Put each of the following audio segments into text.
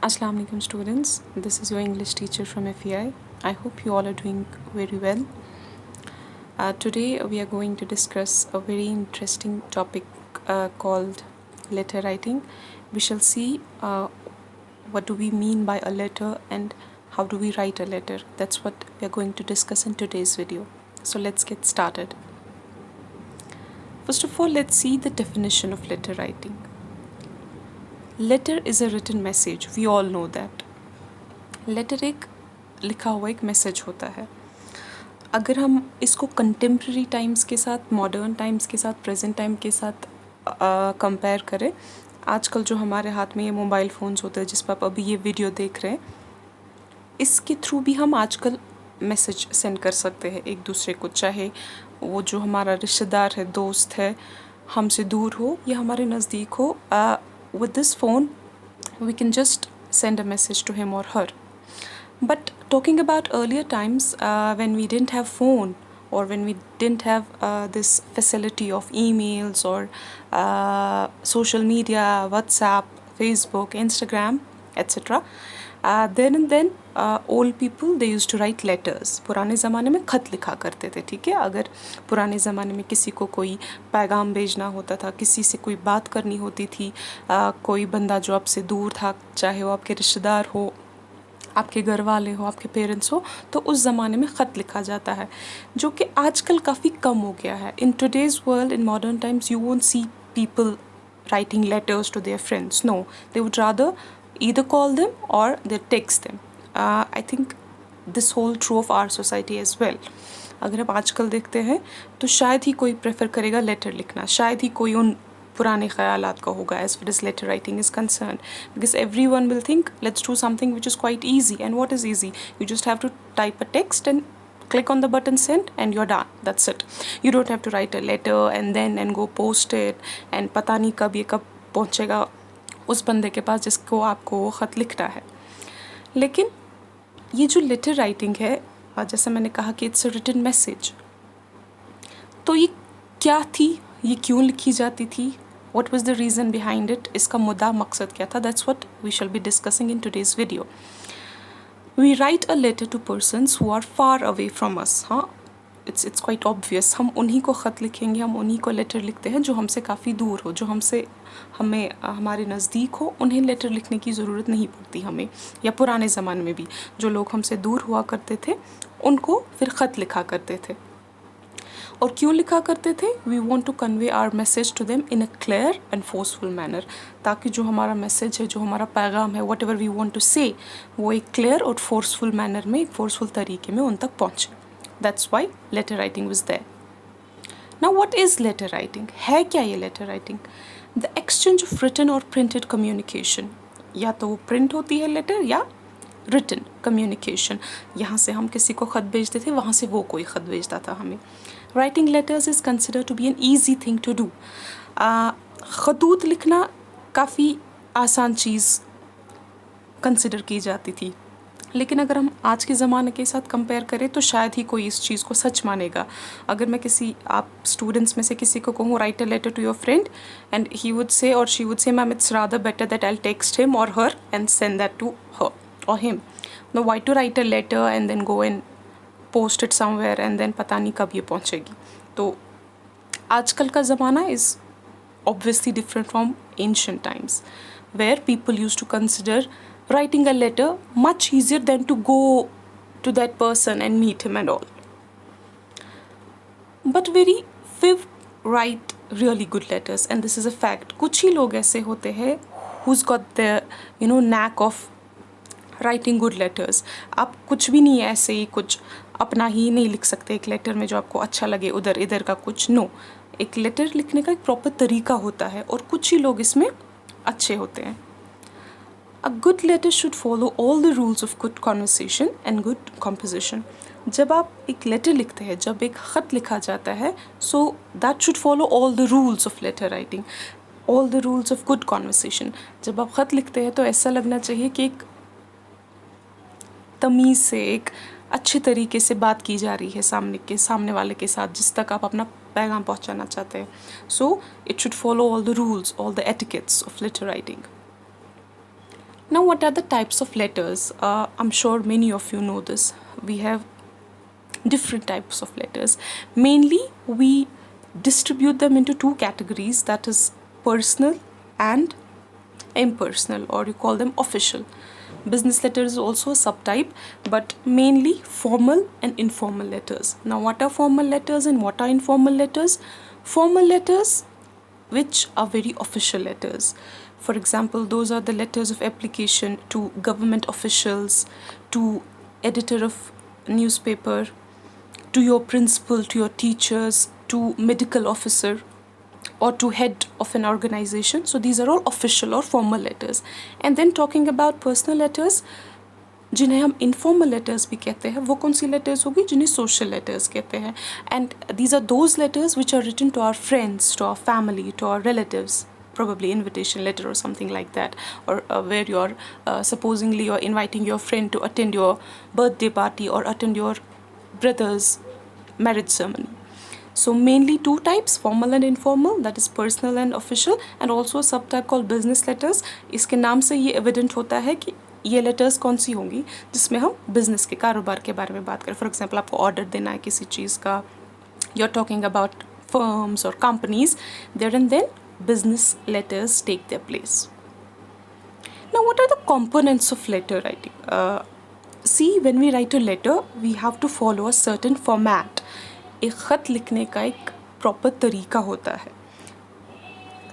Assalamu alaikum students, this is your English teacher from FEI. I hope you all are doing very well. Today we are going to discuss a very interesting topic called letter writing. We shall see what do we mean by a letter and how do we write a letter. That's what we are going to discuss in today's video. So let's get started. First of all, let's see the definition of letter writing. Letter is a written message. We all know that. Letter एक लिखा हुआ एक message होता है. अगर हम इसको contemporary times के साथ, मॉडर्न टाइम्स के साथ, प्रेजेंट टाइम के साथ कंपेयर करें, आजकल जो हमारे हाथ में ये मोबाइल फ़ोन्स होते हैं जिस पर आप अभी ये वीडियो देख रहे हैं, इसके थ्रू भी हम आजकल मैसेज सेंड कर सकते हैं एक दूसरे को, चाहे वो जो हमारा रिश्तेदार है, दोस्त है, हमसे दूर हो या हमारे नज़दीक हो. With this phone, we can just send a message to him or her. But talking about earlier times, when we didn't have phone or when we didn't have this facility of emails or social media, WhatsApp, Facebook, Instagram, etc. Then and then old people, they used to write letters. पुराने ज़माने में ख़त लिखा करते थे. ठीक है, अगर पुराने ज़माने में किसी को कोई पैगाम भेजना होता था, किसी से कोई बात करनी होती थी, कोई बंदा जो आपसे दूर था, चाहे वो आपके रिश्तेदार हो, आपके घर वाले हो, आपके पेरेंट्स हो, तो उस ज़माने में ख़त लिखा जाता है, जो कि आजकल काफ़ी कम हो गया है. In today's world, in modern times, you won't see people writing letters to their friends. No, they would rather either call them or they text them. I think this whole true of our society as well. अगर आप आजकल देखते हैं तो शायद ही कोई prefer करेगा letter लिखना, शायद ही कोई उन पुराने ख़यालात का होगा as far as letter writing is concerned, because everyone will think let's do something which is quite easy. And what is easy? You just have to type a text and click on the button send and you're done. That's it. You don't have to write a letter and go post it and पता नहीं कब ये कब पहुँचेगा उस बंदे के पास जिसको आपको वो ख़त लिखना है. लेकिन ये जो लेटर राइटिंग है, जैसे मैंने कहा कि इट्स अ रिटन मैसेज, तो ये क्या थी, ये क्यों लिखी जाती थी, what was the reason behind it, इसका मुद्दा मकसद क्या था, that's what we shall be discussing in today's video. We write a letter to persons who are far away from us. हाँ, it's quite obvious. हम उन्हीं को ख़त लिखेंगे, हम उन्हीं को लेटर लिखते हैं जो हमसे काफ़ी दूर हो, जो हमें हमारे नज़दीक हो. उन्हें लेटर लिखने की ज़रूरत नहीं पड़ती हमें. या पुराने ज़माने में भी जो लोग हमसे दूर हुआ करते थे उनको फिर ख़त लिखा करते थे. और क्यों लिखा करते थे? We want to convey our message to them in a clear and forceful manner, ताकि जो हमारा मैसेज है, जो हमारा पैगाम है, whatever we want to say, वो एक क्लियर और फोर्सफुल मैनर में, एक फोर्सफुल तरीके में उन तक पहुँचे. That's why letter writing was there. Now what is letter writing? है क्या ये letter writing? The exchange of written और प्रिंटेड कम्युनिकेशन. या तो वो प्रिंट होती है लेटर या रिटन कम्युनिकेशन. यहाँ से हम किसी को ख़त भेजते थे, वहाँ से वो कोई ख़त भेजता था हमें. Writing letters is considered to be an easy thing to do. ख़तूत लिखना काफ़ी आसान चीज़ कंसिडर की जाती थी, लेकिन अगर हम आज के ज़माने के साथ कंपेयर करें तो शायद ही कोई इस चीज़ को सच मानेगा. अगर मैं आप स्टूडेंट्स में से किसी को कहूँ write a letter to your friend and he would say और she would say ma'am it's rather better that I text him और her and send that to her or him. Now why to write a letter and then go and post it somewhere and then पता नहीं कब ये पहुँचेगी. तो आजकल का ज़माना is obviously different from ancient times where people used to consider writing a letter much easier than to go to that person and meet him and all. But very few write really good letters and this is a fact. कुछ ही लोग ऐसे होते हैं who's got the knack of writing good letters. आप कुछ भी नहीं है ऐसे ही कुछ अपना ही नहीं लिख सकते एक लेटर में जो आपको अच्छा लगे उधर इधर का कुछ. नो, एक लेटर लिखने का एक प्रॉपर तरीका होता है और कुछ ही लोग इसमें अच्छे होते हैं. A good letter should follow all the rules of good conversation and good composition. जब आप एक लेटर लिखते हैं, जब एक ख़त लिखा जाता है, so that should follow all the rules of letter writing, all the rules of good conversation. जब आप ख़त लिखते हैं तो ऐसा लगना चाहिए कि एक तमीज़ से, एक अच्छे तरीके से बात की जा रही है सामने वाले के साथ जिस तक आप अपना पैगाम पहुंचाना चाहते हैं. So it should follow all the rules, all the etiquettes of letter writing. Now, what are the types of letters? I'm sure many of you know this. We have different types of letters. Mainly, we distribute them into two categories, that is personal and impersonal, or you call them official. Business letters is also a subtype, but mainly formal and informal letters. Now, what are formal letters and what are informal letters? Formal letters, which are very official letters. For example, those are the letters of application to government officials, to editor of newspaper, to your principal, to your teachers, to medical officer, or to head of an organization. So these are all official or formal letters. And then talking about personal letters, जिन्हें हम informal letters भी कहते हैं, वो कौन सी letters होगी? जिन्हें social letters कहते हैं. And these are those letters which are written to our friends, to our family, to our relatives, probably invitation letter or something like that, or where you're supposingly you're inviting your friend to attend your birthday party or attend your brother's marriage ceremony. So mainly two types, formal and informal, that is personal and official, and also a subtype called business letters. इसके नाम से ये evident होता है कि ये letters कौन सी होंगी जिसमें हम बिजनेस के, कारोबार के बारे में बात करें. फॉर एग्जांपल, आपको ऑर्डर देना है किसी चीज़ का, you are talking about firms और companies, there and then business letters take their place. Now, what are the components of letter writing? See, when we write a letter, we have to follow a certain format. एक ख़त लिखने का एक proper तरीका होता है,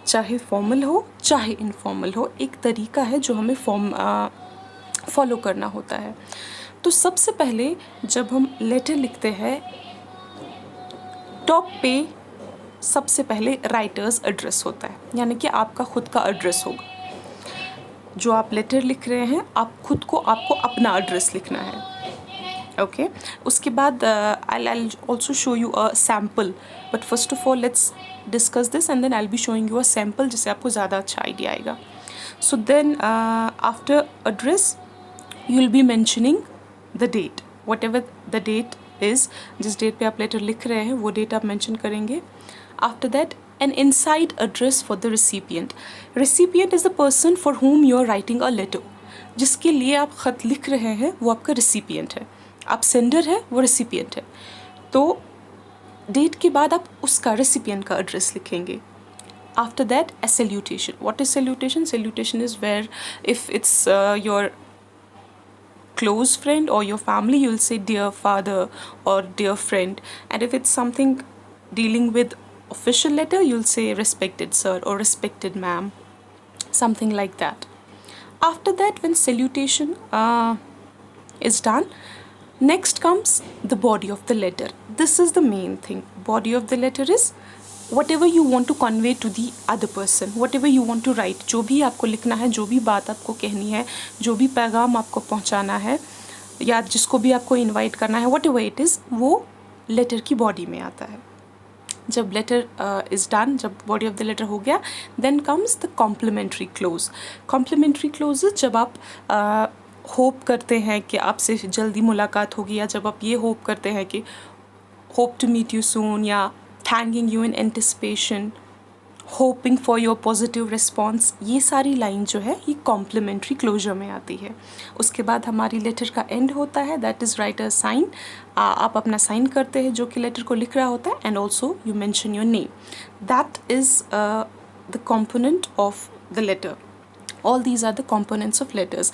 चाहे formal हो चाहे इनफॉर्मल हो, एक तरीका है जो हमें फॉलो करना होता है. तो सबसे पहले जब हम लेटर लिखते हैं, टॉप पे सबसे पहले राइटर्स एड्रेस होता है, यानी कि आपका खुद का एड्रेस होगा. जो आप लेटर लिख रहे हैं, आप खुद को, आपको अपना एड्रेस लिखना है. ओके उसके बाद I also show you a sample, but first of all let's discuss this and then I be showing you a sample, जिससे आपको ज़्यादा अच्छा आइडिया आएगा. So then after address you will be mentioning the date, whatever the date is, जिस date पे आप letter लिख रहे हैं वो डेट आप मैंशन करेंगे. After that, an inside address for the recipient. Recipient is the person for whom you are writing a letter. जिसके लिए आप ख़त लिख रहे हैं वो आपका recipient है. आप sender है, वो recipient है. तो डेट के बाद आप उसका recipient का एड्रेस लिखेंगे. After that, a salutation. What is salutation? Salutation is where if it's your close friend or your family, you will say dear father or dear friend. And if it's something dealing with official letter, you'll say respected sir or respected ma'am, something like that. After that, when salutation is done, next comes the body of the letter. This is the main thing. Body of the letter is whatever you want to convey to the other person, whatever you want to write. जो भी आपको लिखना है, जो भी बात आपको कहनी है, जो भी पैगाम आपको पहुंचाना है, या जिसको भी आपको इनवाइट करना है, whatever it is, वो लेटर की बॉडी में आता है. जब लेटर इज़ डन, जब बॉडी ऑफ द लेटर हो गया, then comes the complimentary close. Complimentary close जब आप होप करते हैं कि आपसे जल्दी मुलाकात होगी, या जब आप ये होप करते हैं कि hope to meet you soon, या thanking you in anticipation, hoping for your positive response, ये सारी लाइन जो है ये कॉम्प्लीमेंट्री क्लोजर में आती है. उसके बाद हमारी लेटर का एंड होता है, दैट इज़ राइटर साइन. आप अपना साइन करते हैं जो कि लेटर को लिख रहा होता है, and also you mention your name. That is the component of the letter. All these are the components of letters.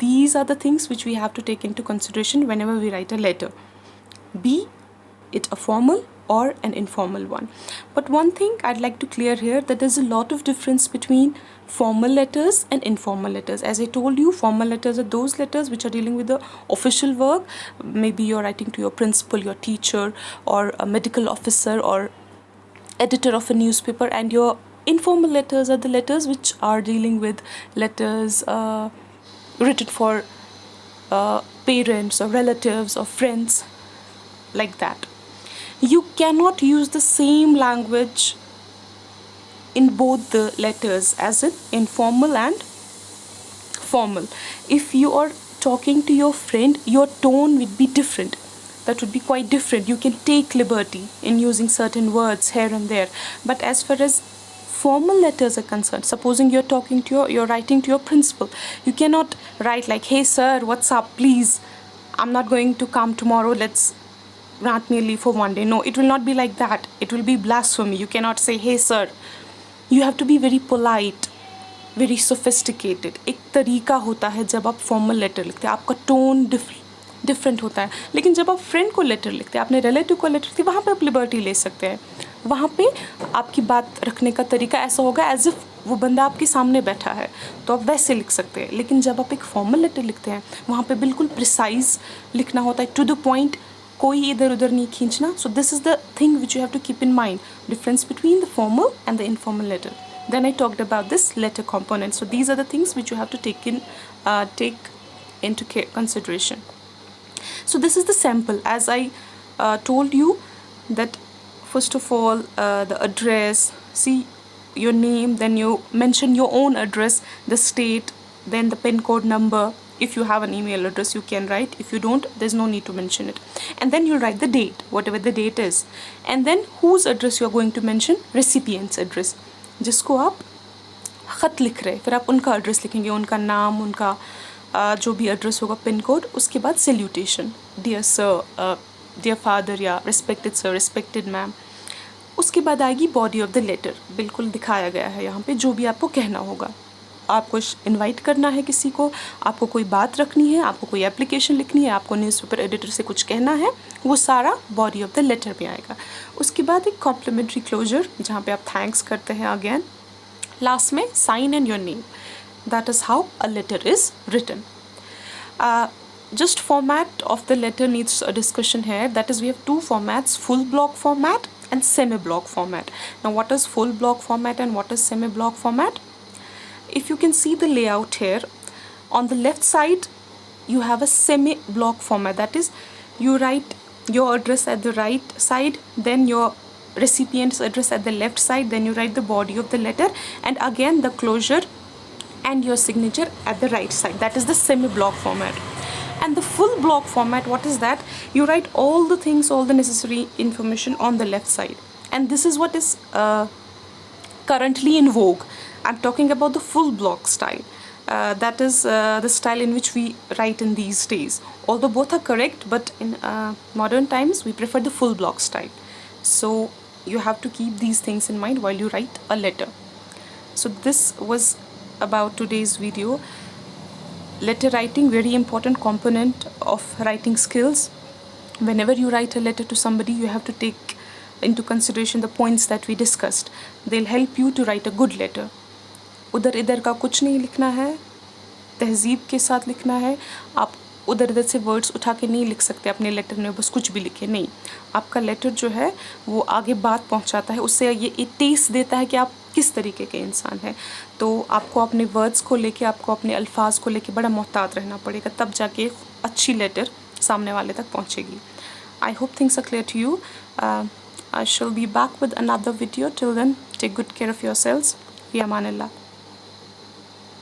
These are the things which we have to take into consideration whenever we write a letter, be it a formal or an informal one. But one thing I'd like to clear here, that there's a lot of difference between formal letters and informal letters. As I told you, formal letters are those letters which are dealing with the official work. Maybe you're writing to your principal, your teacher, or a medical officer, or editor of a newspaper. And your informal letters are the letters which are dealing with letters written for parents or relatives or friends, like that. You cannot use the same language in both the letters, as in informal and formal. If you are talking to your friend, your tone would be different. That would be quite different. You can take liberty in using certain words here and there. But as far as formal letters are concerned, supposing you're talking to you're writing to your principal, you cannot write like, hey sir, what's up, please, I'm not going to come tomorrow, let's grant me leave for one day. No, it will not be like that. It will be blasphemy. You cannot say, hey sir. You have to be very polite, very sophisticated. एक तरीका होता है जब आप formal letter लिखते हैं, आपका tone different होता है. लेकिन जब आप फ्रेंड को लेटर लिखते हैं, अपने रिलेटिव को लेटर लिखते हैं, वहाँ पे आप लिबर्टी ले सकते हैं. वहाँ पे आपकी बात रखने का तरीका ऐसा होगा एज इफ वो बंदा आपके सामने बैठा है, तो आप वैसे लिख सकते हैं. लेकिन जब आप एक फॉर्मल लेटर लिखते हैं, वहाँ पे बिल्कुल प्रिसाइज लिखना होता है, टू द पॉइंट, कोई इधर उधर नहीं खींचना. So this is the thing which you have to keep in mind, difference between the formal and the informal letter. Then I talked about this letter component. So these are the things which you have to take into consideration. So this is the sample. As I told you that first of all the address, see your name, then you mention your own address, the state, then the PIN code number. If you have an email address, you can write. If you don't, there's no need to mention it. And then you write the date, whatever the date is. And then whose address you are going to mention? Recipient's address. जिसको आप ख़त लिख रहे हैं, फिर आप उनका address लिखेंगे, उनका नाम, उनका जो भी एड्रेस होगा, पिन कोड. उसके बाद salutation, dear sir, dear father, या रिस्पेक्टेड सर, रिस्पेक्टेड मैम. उसके बाद आएगी बॉडी ऑफ द लेटर. बिल्कुल दिखाया गया है यहाँ पे जो भी आपको कहना होगा. आपको इनवाइट करना है किसी को, आपको कोई बात रखनी है, आपको कोई एप्लीकेशन लिखनी है, आपको न्यूज़पेपर एडिटर से कुछ कहना है, वो सारा बॉडी ऑफ द लेटर में आएगा. उसके बाद एक कॉम्प्लीमेंट्री क्लोजर जहाँ पे आप थैंक्स करते हैं अगेन. लास्ट में sign and your name. That is how a letter is written. Just format of the letter needs a discussion here. That is, we have two formats, full block format and semi block format. Now what is full block format and what is semi block format? If you can see the layout here, on the left side you have a semi block format. That is, you write your address at the right side, then your recipient's address at the left side, then you write the body of the letter, and again the closure and your signature at the right side. That is the semi block format. And the full block format, what is that? You write all the things, all the necessary information on the left side. And this is what is currently in vogue. I'm talking about the full block style. That is the style in which we write in these days. Although both are correct, but in modern times we prefer the full block style. So you have to keep these things in mind while you write a letter. So this was about today's video. Letter writing, very important component of writing skills. Whenever you write a letter to somebody, you have to take into consideration the points that we discussed. They'll help you to write a good letter. उधर इधर का कुछ नहीं लिखना है, तहजीब के साथ लिखना है. आप उधर इधर से वर्ड्स उठा के नहीं लिख सकते अपने लेटर में, बस कुछ भी लिखे नहीं. आपका लेटर जो है वो आगे बात पहुंचाता है, उससे ये टेस्ट देता है कि आप किस तरीके के इंसान हैं. तो आपको अपने वर्ड्स को लेके, आपको अपने अल्फाज को लेके बड़ा मोहतात रहना पड़ेगा, तब जाके अच्छी लेटर सामने वाले तक पहुंचेगी. I hope things are clear to you. I shall be back with another video. Till then, take good care of yourselves. Fi amanillah.